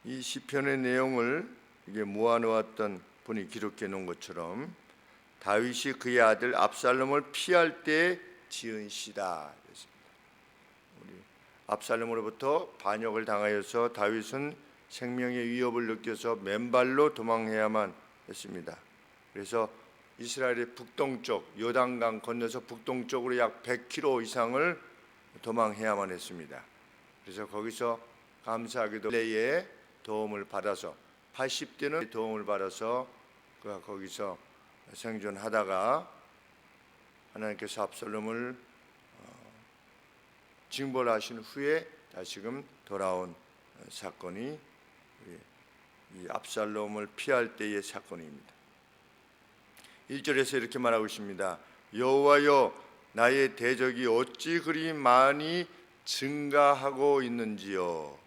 이 시편의 내용을 이게 모아놓았던 분이 기록해 놓은 것처럼 다윗이 그의 아들 압살롬을 피할 때 지은 시다. 우리 압살롬으로부터 반역을 당하여서 다윗은 생명의 위협을 느껴서 맨발로 도망해야만 했습니다. 그래서 이스라엘의 북동쪽 요단강 건너서 북동쪽으로 약 100km 이상을 도망해야만 했습니다. 그래서 거기서 감사하게도 레의 도움을 받아서 80대는 도움을 받아서 그가 거기서 생존하다가 하나님께서 압살롬을 징벌하신 후에 다시금 돌아온 사건이 이 압살롬을 피할 때의 사건입니다. 1절에서 이렇게 말하고 있습니다. 여호와여, 나의 대적이 어찌 그리 많이 증가하고 있는지요.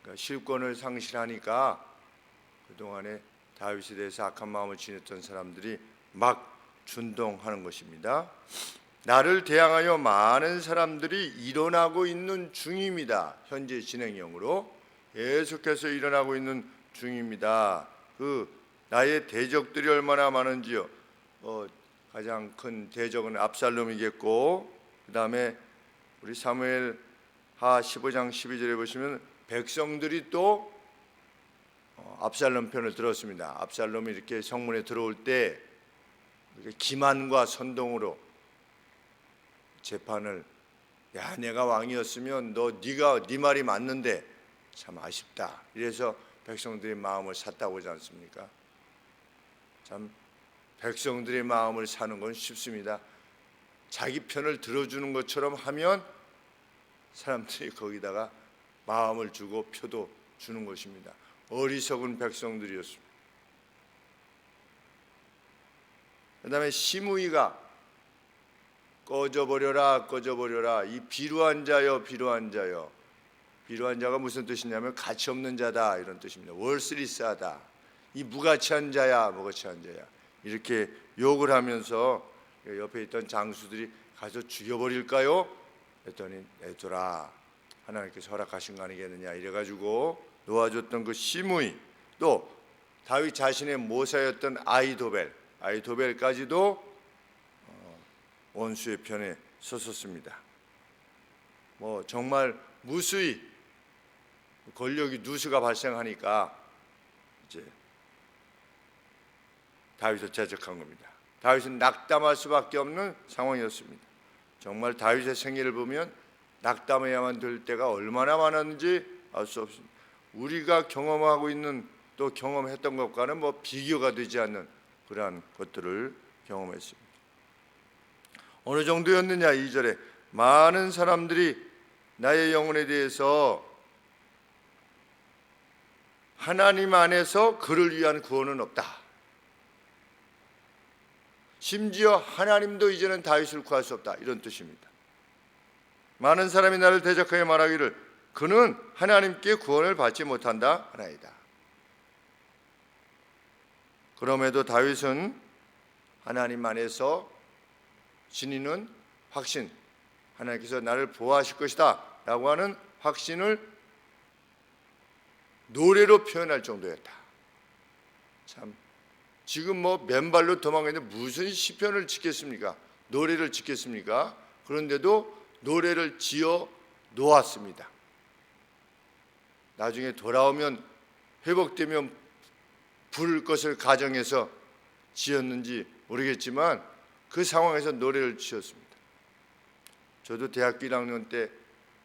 그러니까 실권을 상실하니까 그동안에 다윗에 대해서 악한 마음을 지녔던 사람들이 막 준동하는 것입니다. 나를 대항하여 많은 사람들이 일어나고 있는 중입니다. 현재 진행형으로 계속해서 일어나고 있는 중입니다. 나의 대적들이 얼마나 많은지요. 가장 큰 대적은 압살롬이겠고, 그 다음에 우리 사무엘하 15장 12절에 보시면 백성들이 또 압살롬 편을 들었습니다. 압살롬이 이렇게 성문에 들어올 때 기만과 선동으로 재판을, 야, 내가 왕이었으면 네 말이 맞는데 참 아쉽다. 이래서 백성들의 마음을 샀다고 하지 않습니까? 참 백성들의 마음을 사는 건 쉽습니다. 자기 편을 들어주는 것처럼 하면 사람들이 거기다가 마음을 주고 표도 주는 것입니다. 어리석은 백성들이었습니다. 그 다음에 시므이가 꺼져버려라 꺼져버려라, 이 비루한 자여 비루한 자여. 비루한 자가 무슨 뜻이냐면 가치 없는 자다, 이런 뜻입니다. 월스리스하다, 이 무가치한 자야 무가치한 자야, 이렇게 욕을 하면서 옆에 있던 장수들이 가서 죽여버릴까요? 했더니 내둬라, 하나님께서 허락하신 거 아니겠느냐 이래가지고 놓아줬던 그 시므이, 또 다윗 자신의 모사였던 아이도벨까지도 원수의 편에 섰었습니다. 정말 무수히 권력이 누수가 발생하니까 이제 다윗을 제적한 겁니다. 다윗은 낙담할 수밖에 없는 상황이었습니다. 정말 다윗의 생애를 보면 낙담해야만 될 때가 얼마나 많았는지 알 수 없습니다. 우리가 경험하고 있는, 또 경험했던 것과는 비교가 되지 않는 그러한 것들을 경험했습니다. 어느 정도였느냐, 2절에 많은 사람들이 나의 영혼에 대해서 하나님 안에서 그를 위한 구원은 없다. 심지어 하나님도 이제는 다윗을 구할 수 없다, 이런 뜻입니다. 많은 사람이 나를 대적하여 말하기를 그는 하나님께 구원을 받지 못한다 하나이다. 그럼에도 다윗은 하나님 안에서 지니는 확신, 하나님께서 나를 보호하실 것이다 라고 하는 확신을 노래로 표현할 정도였다. 참, 지금 맨발로 도망가는데 무슨 시편을 짓겠습니까? 노래를 짓겠습니까? 그런데도 노래를 지어 놓았습니다. 나중에 돌아오면, 회복되면 부를 것을 가정해서 지었는지 모르겠지만 그 상황에서 노래를 지었습니다. 저도 대학교 1학년 때,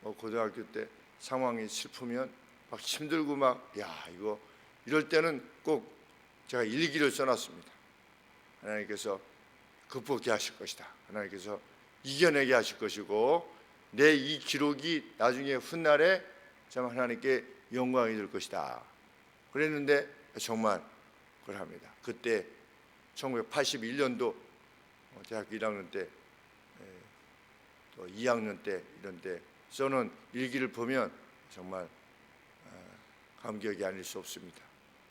고등학교 때 상황이 슬프면 막 힘들고 이거 이럴 때는 꼭 제가 일기를 써놨습니다. 하나님께서 극복해 하실 것이다, 하나님께서 이겨내게 하실 것이고, 내 이 기록이 나중에 훗날에 참 하나님께 영광이 될 것이다. 그랬는데 정말 그걸 합니다. 그때 1981년도 대학교 1학년 때, 또 2학년 때 이런 때 써놓은 일기를 보면 정말 감격이 아닐 수 없습니다.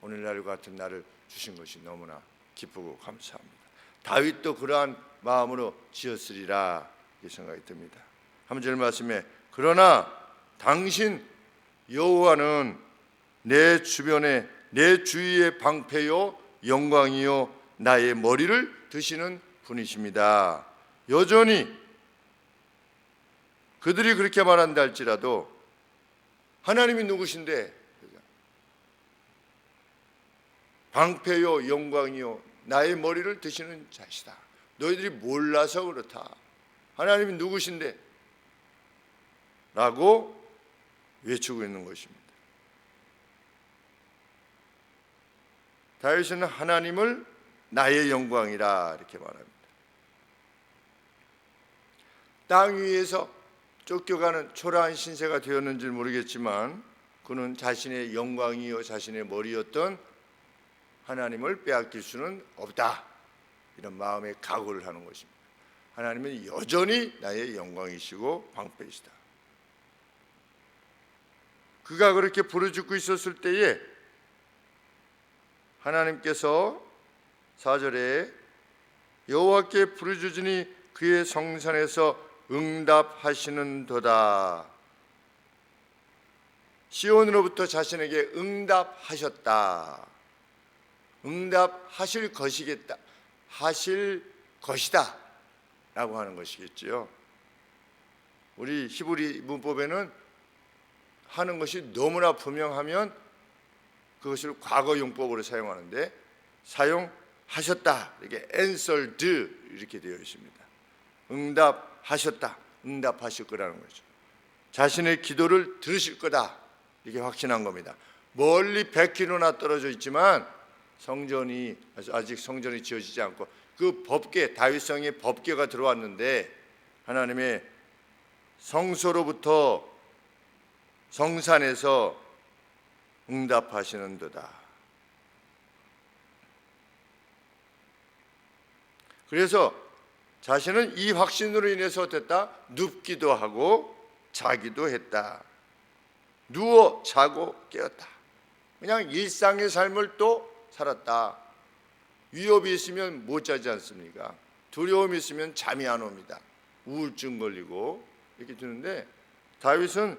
오늘날과 같은 날을 주신 것이 너무나 기쁘고 감사합니다. 다윗도 그러한 마음으로 지었으리라, 이 생각이 듭니다. 3절 말씀에 그러나 당신 여호와는 내 주변에 내 주위의 방패요 영광이요 나의 머리를 드시는 분이십니다. 여전히 그들이 그렇게 말한다 할지라도 하나님이 누구신데 방패요 영광이요 나의 머리를 드시는 자시다. 너희들이 몰라서 그렇다. 하나님이 누구신데? 라고 외치고 있는 것입니다. 다윗은 하나님을 나의 영광이라 이렇게 말합니다. 땅 위에서 쫓겨가는 초라한 신세가 되었는지 모르겠지만 그는 자신의 영광이요 자신의 머리였던 하나님을 빼앗길 수는 없다. 이런 마음의 각오를 하는 것입니다. 하나님은 여전히 나의 영광이시고 방패이시다. 그가 그렇게 부르짖고 있었을 때에 하나님께서 4절에 여호와께 부르짖으니 그의 성산에서 응답하시는도다. 시온으로부터 자신에게 응답하셨다. 응답하실 것이겠다. 하실 것이다 라고 하는 것이겠지요. 우리 히브리 문법에는 하는 것이 너무나 분명하면 그것을 과거 용법으로 사용하는데 사용하셨다 이렇게 answered 이렇게 되어 있습니다. 응답하셨다, 응답하실 거라는 거죠. 자신의 기도를 들으실 거다 이렇게 확신한 겁니다. 멀리 100km나 떨어져 있지만 아직 성전이 지어지지 않고 그 법궤, 다윗성의 법궤가 들어왔는데 하나님의 성소로부터 성산에서 응답하시는도다. 그래서 자신은 이 확신으로 인해서 어땠다? 눕기도 하고 자기도 했다. 누워 자고 깨었다. 그냥 일상의 삶을 또 살았다. 위협이 있으면 못 자지 않습니까? 두려움이 있으면 잠이 안 옵니다. 우울증 걸리고 이렇게 되는데 다윗은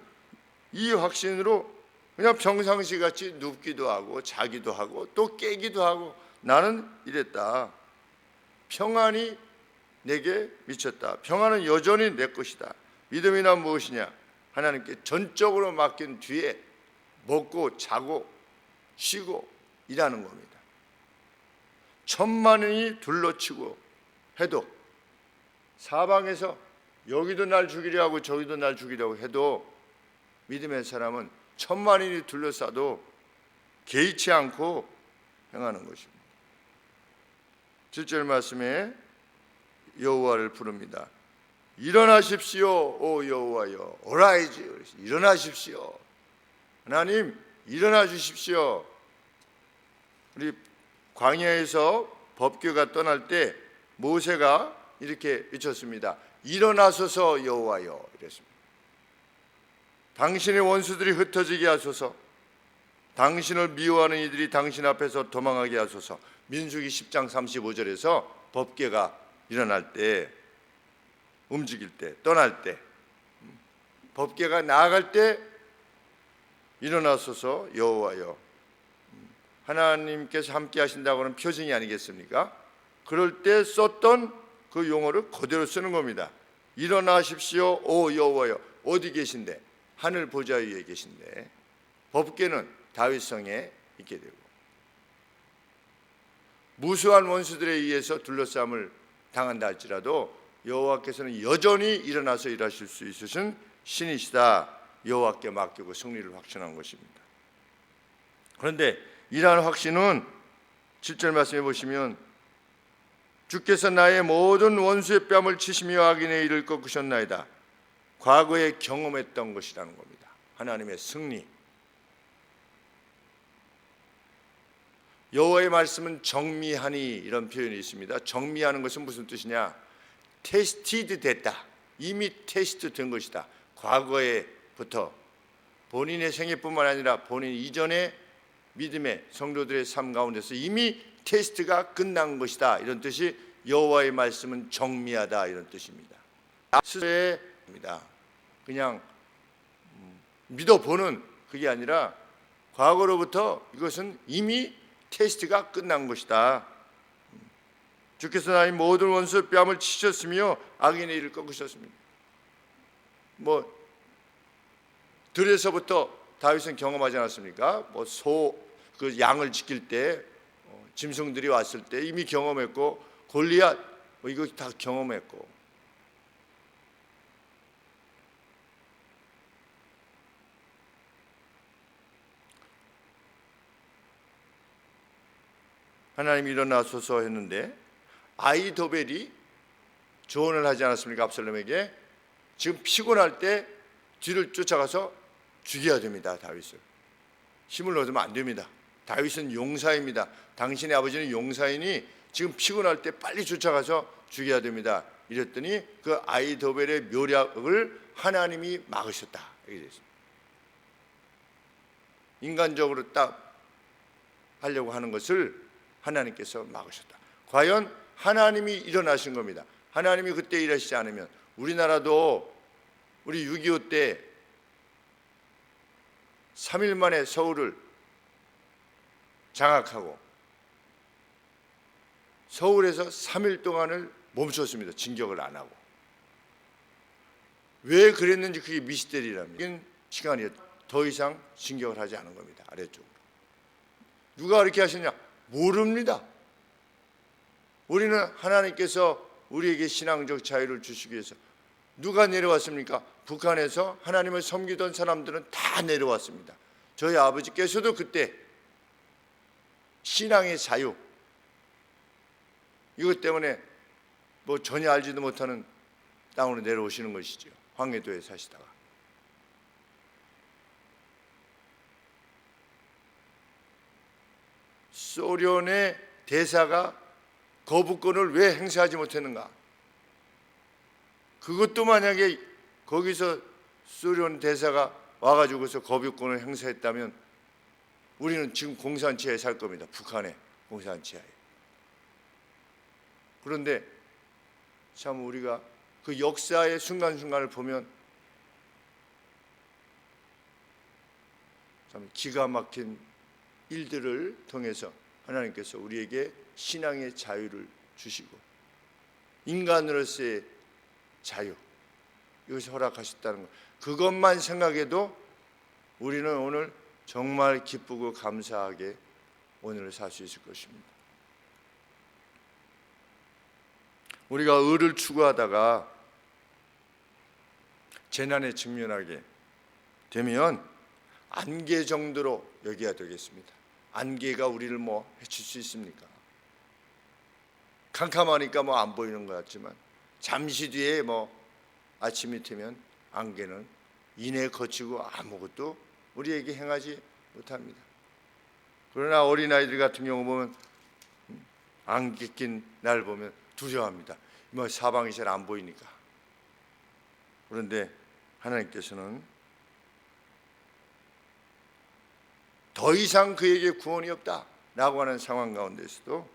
이 확신으로 그냥 평상시 같이 눕기도 하고 자기도 하고 또 깨기도 하고 나는 이랬다. 평안이 내게 미쳤다. 평안은 여전히 내 것이다. 믿음이란 무엇이냐? 하나님께 전적으로 맡긴 뒤에 먹고 자고 쉬고 일하는 겁니다. 천만이 둘러치고 해도 사방에서 여기도 날 죽이려 하고 저기도 날 죽이려고 해도 믿음의 사람은 천만인이 둘러싸도 개의치 않고 행하는 것입니다. 7절 말씀에 여호와를 부릅니다. 일어나십시오 오 여호와여 어라이즈. 일어나십시오. 하나님 일어나 주십시오. 우리 광야에서 법궤가 떠날 때 모세가 이렇게 외쳤습니다. 일어나소서 여호와여 이랬습니다. 당신의 원수들이 흩어지게 하소서. 당신을 미워하는 이들이 당신 앞에서 도망하게 하소서. 민수기 10장 35절에서 법궤가 일어날 때, 움직일 때, 떠날 때, 법궤가 나아갈 때 일어나소서 여호와여. 하나님께서 함께 하신다고 하는 표징이 아니겠습니까? 그럴 때 썼던 그 용어를 그대로 쓰는 겁니다. 일어나십시오 오 여호와여. 어디 계신데? 하늘 보좌 위에 계신데 법궤는 다윗성에 있게 되고 무수한 원수들에 의해서 둘러싸움을 당한다 할지라도 여호와께서는 여전히 일어나서 일하실 수 있으신 신이시다. 여호와께 맡기고 승리를 확신한 것입니다. 그런데 이러한 확신은 7절 말씀해 보시면 주께서 나의 모든 원수의 뺨을 치시며 악인의 일을 꺾으셨나이다. 과거에 경험했던 것이라는 겁니다. 하나님의 승리. 여호와의 말씀은 정미하니 이런 표현이 있습니다. 정미하는 것은 무슨 뜻이냐? 테스티드 됐다. 이미 테스트 된 것이다. 과거에부터 본인의 생애뿐만 아니라 본인 이전의 믿음의 성도들의 삶 가운데서 이미 테스트가 끝난 것이다. 이런 뜻이 여호와의 말씀은 정미하다 이런 뜻입니다. 스스로입니다. 그냥 믿어보는 그게 아니라 과거로부터 이것은 이미 테스트가 끝난 것이다. 주께서 나의 모든 원수 뺨을 치셨으며 악인의 일을 꺾으셨습니다. 들에서부터 다윗은 경험하지 않았습니까? 그 양을 지킬 때 짐승들이 왔을 때 이미 경험했고, 골리앗 이거 다 경험했고, 하나님 일어나소서 했는데 아히도벨이 조언을 하지 않았습니까? 압살롬에게. 지금 피곤할 때 뒤를 쫓아가서 죽여야 됩니다. 다윗을. 힘을 얻으면 안 됩니다. 다윗은 용사입니다. 당신의 아버지는 용사이니 지금 피곤할 때 빨리 쫓아가서 죽여야 됩니다. 이랬더니 그 아히도벨의 묘략을 하나님이 막으셨다. 이렇게 됐습니다. 인간적으로 딱 하려고 하는 것을 하나님께서 막으셨다. 과연 하나님이 일어나신 겁니다. 하나님이 그때 일하시지 않으면 우리나라도 우리 6.25 때 3일 만에 서울을 장악하고 서울에서 3일 동안을 멈췄습니다. 진격을 안 하고. 왜 그랬는지 그게 미스테리랍니다. 시간이 더 이상 진격을 하지 않은 겁니다. 아래쪽으로. 누가 그렇게 하셨냐? 모릅니다. 우리는 하나님께서 우리에게 신앙적 자유를 주시기 위해서 누가 내려왔습니까? 북한에서 하나님을 섬기던 사람들은 다 내려왔습니다. 저희 아버지께서도 그때 신앙의 자유, 이것 때문에 전혀 알지도 못하는 땅으로 내려오시는 것이죠. 황해도에 사시다가. 소련의 대사가 거부권을 왜 행사하지 못했는가? 그것도 만약에 거기서 소련 대사가 와가지고서 거부권을 행사했다면 우리는 지금 공산치하에 살 겁니다. 북한의 공산치하에. 그런데 참 우리가 그 역사의 순간순간을 보면 참 기가 막힌 일들을 통해서 하나님께서 우리에게 신앙의 자유를 주시고 인간으로서의 자유, 이것을 허락하셨다는 것, 그것만 생각해도 우리는 오늘 정말 기쁘고 감사하게 오늘을 살 수 있을 것입니다. 우리가 의를 추구하다가 재난에 직면하게 되면 안개 정도로 여겨야 되겠습니다. 안개가 우리를 해칠 수 있습니까? 캄캄하니까 안 보이는 것 같지만 잠시 뒤에 아침이 되면 안개는 이내 거치고 아무것도 우리에게 행하지 못합니다. 그러나 어린아이들 같은 경우 보면 안개 낀 날 보면 두려워합니다. 사방이 잘 안 보이니까. 그런데 하나님께서는 더 이상 그에게 구원이 없다라고 하는 상황 가운데서도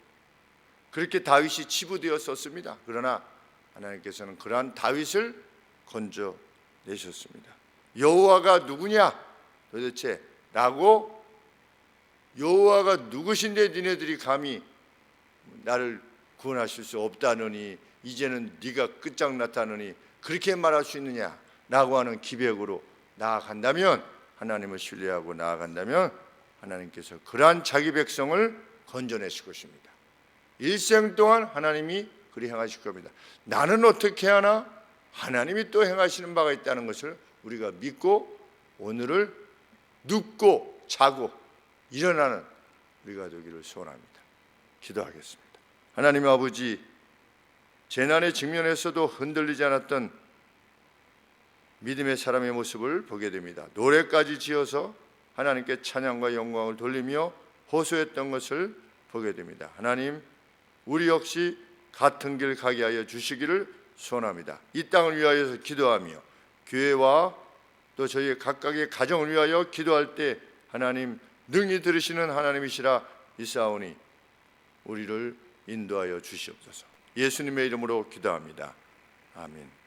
그렇게 다윗이 치부되었었습니다. 그러나 하나님께서는 그러한 다윗을 건져내셨습니다. 여호와가 누구냐 도대체 라고, 여호와가 누구신데 니네들이 감히 나를 구원하실 수 없다느니 이제는 네가 끝장났다느니 그렇게 말할 수 있느냐라고 하는 기백으로 나아간다면, 하나님을 신뢰하고 나아간다면 하나님께서 그러한 자기 백성을 건져내실 것입니다. 일생 동안 하나님이 그리 행하실 겁니다. 나는 어떻게 하나? 하나님이 또 행하시는 바가 있다는 것을 우리가 믿고 오늘을 눕고 자고 일어나는 우리가 되기를 소원합니다. 기도하겠습니다. 하나님 아버지, 재난의 직면에서도 흔들리지 않았던 믿음의 사람의 모습을 보게 됩니다. 노래까지 지어서 하나님께 찬양과 영광을 돌리며 호소했던 것을 보게 됩니다. 하나님, 우리 역시 같은 길 가게 하여 주시기를 소원합니다. 이 땅을 위하여서 기도하며 교회와 또 저희 각각의 가정을 위하여 기도할 때 하나님 능히 들으시는 하나님이시라 있사오니 우리를 인도하여 주시옵소서. 예수님의 이름으로 기도합니다. 아멘.